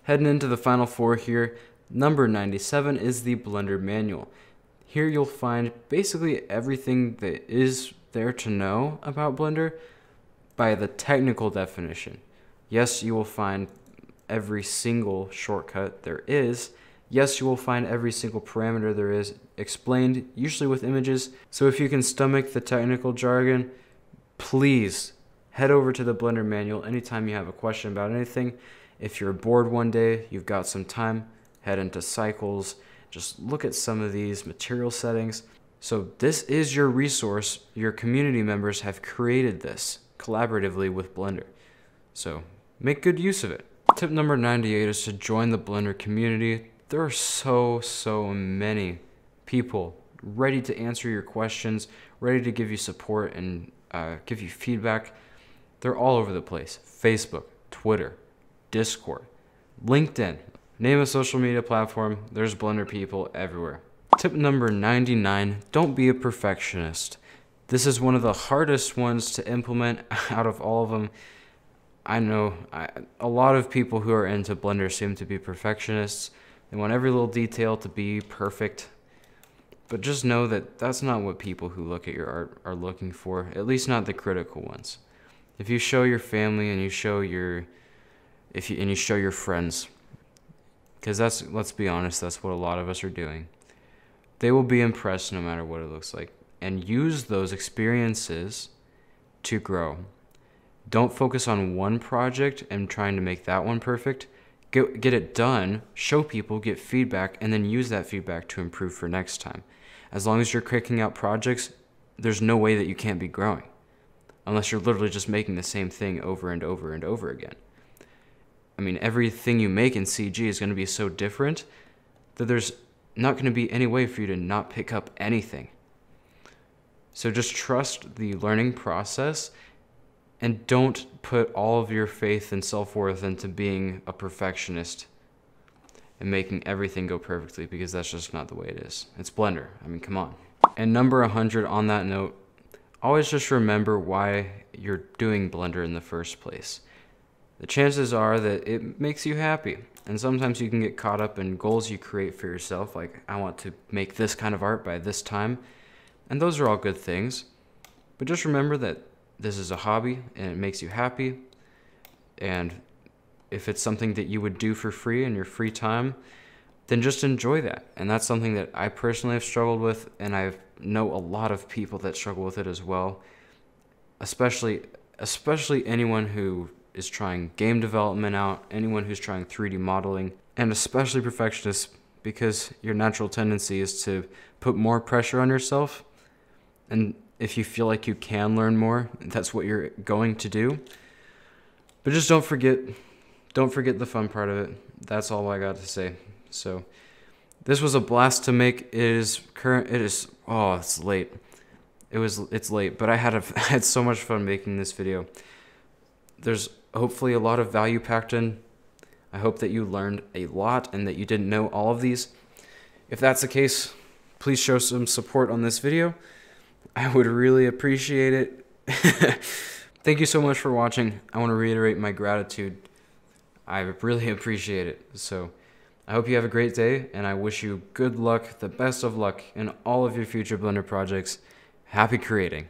Heading into the final four here, number 97 is the Blender manual. Here you'll find basically everything that is there to know about Blender by the technical definition. Yes, you will find every single shortcut there is. Yes, you will find every single parameter there is explained, usually with images. So if you can stomach the technical jargon, please head over to the Blender manual anytime you have a question about anything. If you're bored one day, you've got some time, head into cycles, just look at some of these material settings. So this is your resource. Your community members have created this collaboratively with Blender. So make good use of it. Tip number 98 is to join the Blender community. There are so many people ready to answer your questions, ready to give you support and give you feedback. They're all over the place. Facebook, Twitter, Discord, LinkedIn. Name a social media platform, there's Blender people everywhere. Tip number 99, don't be a perfectionist. This is one of the hardest ones to implement out of all of them. I know a lot of people who are into Blender seem to be perfectionists. They want every little detail to be perfect. But just know that that's not what people who look at your art are looking for, at least not the critical ones. If you show your family and you show your friends, because let's be honest, that's what a lot of us are doing. They will be impressed no matter what it looks like, and use those experiences to grow. Don't focus on one project and trying to make that one perfect. Get it done, show people, get feedback, and then use that feedback to improve for next time. As long as you're kicking out projects, there's no way that you can't be growing, unless you're literally just making the same thing over and over and over again. I mean, everything you make in CG is going to be so different that there's not going to be any way for you to not pick up anything. So just trust the learning process and don't put all of your faith and self-worth into being a perfectionist and making everything go perfectly, because that's just not the way it is. It's Blender. I mean, come on. And number 100 on that note, always just remember why you're doing Blender in the first place. The chances are that it makes you happy. And sometimes you can get caught up in goals you create for yourself, like I want to make this kind of art by this time. And those are all good things. But just remember that this is a hobby and it makes you happy. And if it's something that you would do for free in your free time, then just enjoy that. And that's something that I personally have struggled with, and I know a lot of people that struggle with it as well. Especially anyone who is trying game development out, anyone who's trying 3D modeling, and especially perfectionists, because your natural tendency is to put more pressure on yourself. And if you feel like you can learn more, that's what you're going to do. But just don't forget the fun part of it. That's all I got to say. So this was a blast to make. It's late. It's late, but I had so much fun making this video. There's hopefully a lot of value packed in. I hope that you learned a lot and that you didn't know all of these. If that's the case, please show some support on this video. I would really appreciate it. Thank you so much for watching. I want to reiterate my gratitude. I really appreciate it. So I hope you have a great day, and I wish you good luck, the best of luck in all of your future Blender projects. Happy creating.